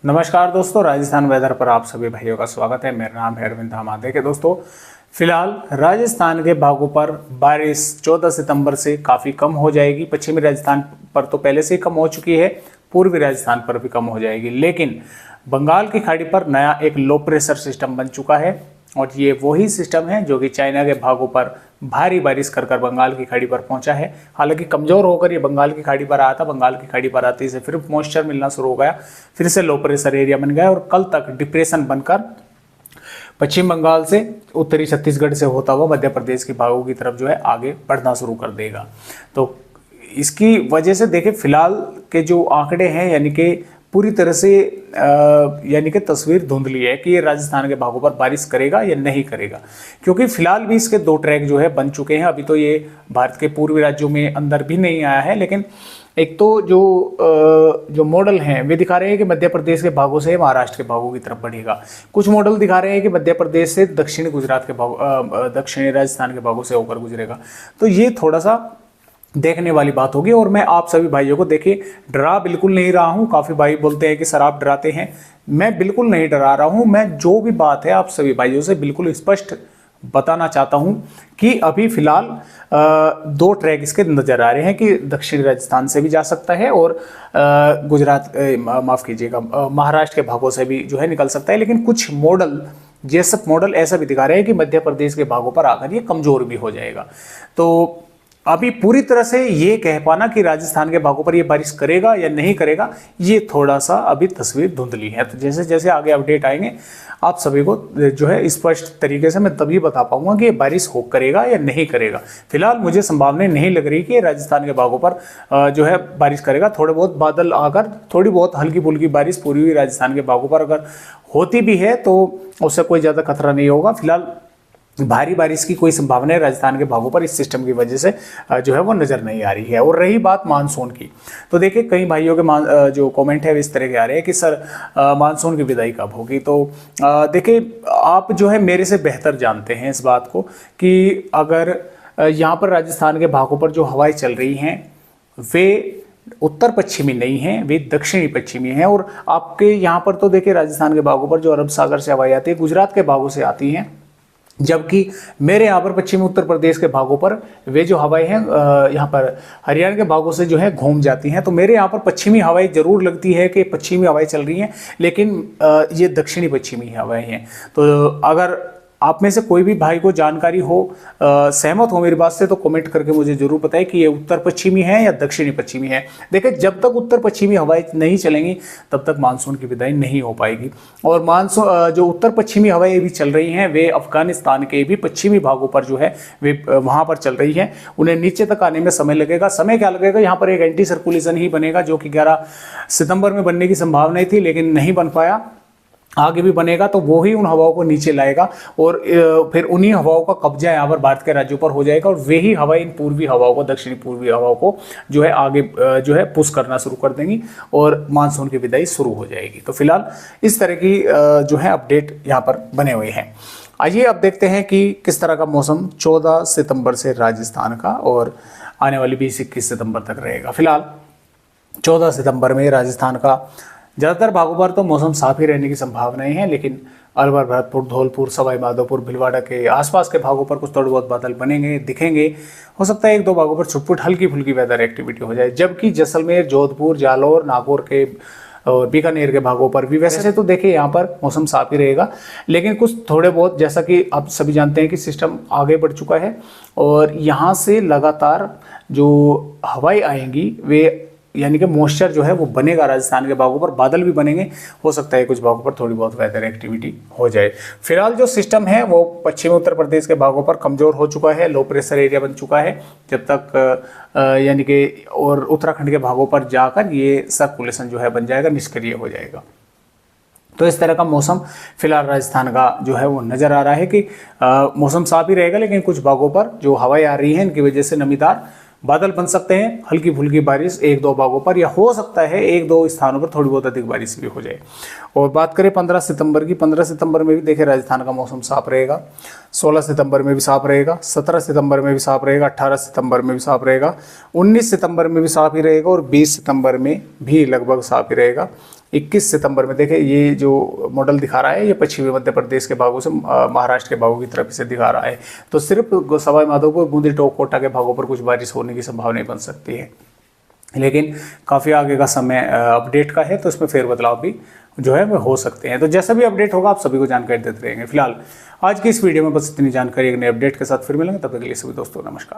नमस्कार दोस्तों, राजस्थान वेदर पर आप सभी भाइयों का स्वागत है। मेरा नाम है अरविंद धामा। देखिए दोस्तों, फिलहाल राजस्थान के भागों पर बारिश 14 सितंबर से काफ़ी कम हो जाएगी। पश्चिमी राजस्थान पर तो पहले से ही कम हो चुकी है, पूर्वी राजस्थान पर भी कम हो जाएगी। लेकिन बंगाल की खाड़ी पर नया एक लो प्रेशर सिस्टम बन चुका है और ये वही सिस्टम है जो कि चाइना के भागों पर भारी बारिश कर कर बंगाल की खाड़ी पर पहुंचा है। हालांकि कमज़ोर होकर ये बंगाल की खाड़ी पर आया था। बंगाल की खाड़ी पर आते से फिर मॉइस्चर मिलना शुरू हो गया, फिर से लो प्रेशर एरिया बन गया और कल तक डिप्रेशन बनकर पश्चिम बंगाल से उत्तरी छत्तीसगढ़ से होता हुआ मध्य प्रदेश के भागों की तरफ जो है आगे बढ़ना शुरू कर देगा। तो इसकी वजह से देखिए, फिलहाल के जो आंकड़े हैं यानी कि पूरी तरह से यानी कि तस्वीर धुंधली है कि ये राजस्थान के भागों पर बारिश करेगा या नहीं करेगा, क्योंकि फिलहाल भी इसके दो ट्रैक जो है बन चुके हैं। अभी तो ये भारत के पूर्वी राज्यों में अंदर भी नहीं आया है, लेकिन एक तो जो मॉडल हैं वे दिखा रहे हैं कि मध्य प्रदेश के भागों से महाराष्ट्र के भागों की तरफ बढ़ेगा। कुछ मॉडल दिखा रहे हैं कि मध्य प्रदेश से दक्षिणी गुजरात के भाग दक्षिणी राजस्थान के भागों से होकर गुजरेगा। तो ये थोड़ा सा देखने वाली बात होगी। और मैं आप सभी भाइयों को देखिए, डरा बिल्कुल नहीं रहा हूं। काफ़ी भाई बोलते हैं कि सर आप डराते हैं, मैं बिल्कुल नहीं डरा रहा हूं। मैं जो भी बात है आप सभी भाइयों से बिल्कुल स्पष्ट बताना चाहता हूं कि अभी फिलहाल दो ट्रैक इसके नज़र आ रहे हैं कि दक्षिणी राजस्थान से भी जा सकता है और गुजरात माफ़ कीजिएगा महाराष्ट्र के भागों से भी जो है निकल सकता है। लेकिन कुछ मॉडल ये सब मॉडल ऐसा भी दिखा रहे हैं कि मध्य प्रदेश के भागों पर आकर ये कमज़ोर भी हो जाएगा। तो अभी पूरी तरह से ये कह पाना कि राजस्थान के भागों पर ये बारिश करेगा या नहीं करेगा, ये थोड़ा सा अभी तस्वीर धुंधली है। तो जैसे जैसे आगे अपडेट आएंगे आप सभी को जो है स्पष्ट तरीके से मैं तभी बता पाऊंगा कि ये बारिश हो करेगा या नहीं करेगा। फिलहाल मुझे संभावना नहीं लग रही कि राजस्थान के भागों पर जो है बारिश करेगा। थोड़े बहुत बादल आकर थोड़ी बहुत हल्की फुल्की बारिश पूर्वी राजस्थान के भागों पर अगर होती भी है तो उससे कोई ज़्यादा खतरा नहीं होगा। फिलहाल भारी बारिश की कोई संभावना है राजस्थान के भागों पर इस सिस्टम की वजह से जो है वो नज़र नहीं आ रही है। और रही बात मानसून की, तो देखिए कई भाइयों के जो कमेंट है इस तरह के आ रहे हैं कि सर मानसून की विदाई कब होगी। तो देखिए, आप जो है मेरे से बेहतर जानते हैं इस बात को कि अगर यहाँ पर राजस्थान के भागों पर जो हवाएं चल रही हैं वे उत्तर पश्चिमी नहीं है, वे दक्षिणी पश्चिमी हैं। और आपके यहाँ पर तो देखिए राजस्थान के भागों पर जो अरब सागर से हवाएं आती है गुजरात के भागों से आती हैं, जबकि मेरे यहाँ पर पश्चिमी उत्तर प्रदेश के भागों पर वे जो हवाएं हैं यहाँ पर हरियाणा के भागों से जो है घूम जाती हैं। तो मेरे यहाँ पर पश्चिमी हवाएं जरूर लगती है कि पश्चिमी हवाएं चल रही हैं, लेकिन ये दक्षिणी पश्चिमी हवाएं हैं। तो अगर आप में से कोई भी भाई को जानकारी हो, सहमत हो मेरी बात से, तो कमेंट करके मुझे जरूर बताएं कि ये उत्तर पश्चिमी है या दक्षिणी पश्चिमी है। देखिए, जब तक उत्तर पश्चिमी हवाएं नहीं चलेंगी तब तक मानसून की विदाई नहीं हो पाएगी। और मानसून जो उत्तर पश्चिमी हवाएं भी चल रही हैं वे अफगानिस्तान के भी पश्चिमी भागों पर जो है वे वहाँ पर चल रही हैं। उन्हें नीचे तक आने में समय लगेगा। समय क्या लगेगा, यहाँ पर एक एंटी सर्कुलेशन ही बनेगा जो कि 11 सितंबर में बनने की संभावना थी लेकिन नहीं बन पाया। आगे भी बनेगा तो वो ही उन हवाओं को नीचे लाएगा और फिर उन्हीं हवाओं का कब्जा यहाँ पर भारत के राज्यों पर हो जाएगा और वही हवाएं इन पूर्वी हवाओं को, दक्षिणी पूर्वी हवाओं को जो है आगे जो है पुश करना शुरू कर देंगी और मानसून की विदाई शुरू हो जाएगी। तो फिलहाल इस तरह की जो है अपडेट यहाँ पर बने हुए हैं। आइए अब देखते हैं कि किस तरह का मौसम 14 सितंबर से राजस्थान का और आने वाली 20-21 सितंबर तक रहेगा। फिलहाल 14 सितंबर में राजस्थान का ज़्यादातर भागों पर तो मौसम साफ ही रहने की संभावनाएं हैं, लेकिन अलवर, भरतपुर, धौलपुर, सवाई माधोपुर, भीलवाड़ा के आसपास के भागों पर कुछ थोड़े बहुत बादल बनेंगे, दिखेंगे। हो सकता है एक दो भागों पर छुटपुट हल्की फुल्की वेदर एक्टिविटी हो जाए। जबकि जैसलमेर, जोधपुर, जालौर, नागौर के और बीकानेर के भागों पर भी वैसे तो देखिए यहाँ पर मौसम साफ ही रहेगा, लेकिन कुछ थोड़े बहुत, जैसा कि आप सभी जानते हैं कि सिस्टम आगे बढ़ चुका है और यहाँ से लगातार जो हवाएं आएंगी वे यानी कि मॉइस्चर जो है वो बनेगा राजस्थान के भागों पर, बादल भी बनेंगे। हो सकता है कुछ भागों पर थोड़ी बहुत वेदर एक्टिविटी हो जाए। फिलहाल जो सिस्टम है वो पश्चिमी उत्तर प्रदेश के भागों पर कमज़ोर हो चुका है, लो प्रेशर एरिया बन चुका है। जब तक यानी कि और उत्तराखंड के भागों पर जाकर ये सर्कुलेशन जो है बन जाएगा, निष्क्रिय हो जाएगा। तो इस तरह का मौसम फिलहाल राजस्थान का जो है वो नज़र आ रहा है कि मौसम साफ ही रहेगा, लेकिन कुछ भागों पर जो हवाएं आ रही हैं इनकी वजह से नमीदार बादल बन सकते हैं, हल्की फुल्की बारिश एक दो भागों पर, या हो सकता है एक दो स्थानों पर थोड़ी बहुत अधिक बारिश भी हो जाए। और बात करें 15 सितंबर की, 15 सितंबर में भी देखिए राजस्थान का मौसम साफ रहेगा, 16 सितंबर में भी साफ रहेगा, 17 सितंबर में भी साफ रहेगा, 18 सितंबर में भी साफ रहेगा, 19 सितंबर में भी साफ ही रहेगा और 20 सितंबर में भी लगभग साफ ही रहेगा। 21 सितंबर में। देखें ये जो मॉडल दिखा रहा है ये पश्चिमी मध्य प्रदेश के भागों से महाराष्ट्र के भागों की तरफ से दिखा रहा है। तो सिर्फ सवाई माधोपुर, बूंदी, टोंक, कोटा के भागों पर कुछ बारिश होने की संभावना बन सकती है, लेकिन काफ़ी आगे का समय अपडेट का है, तो इसमें फेरबदलाव भी जो है वह हो सकते हैं। तो जैसा भी अपडेट होगा आप सभी को जानकारी देते रहेंगे। फिलहाल आज की इस वीडियो में बस इतनी जानकारी, एक नए अपडेट के साथ फिर मिलेंगे, तब तक के लिए सभी दोस्तों नमस्कार।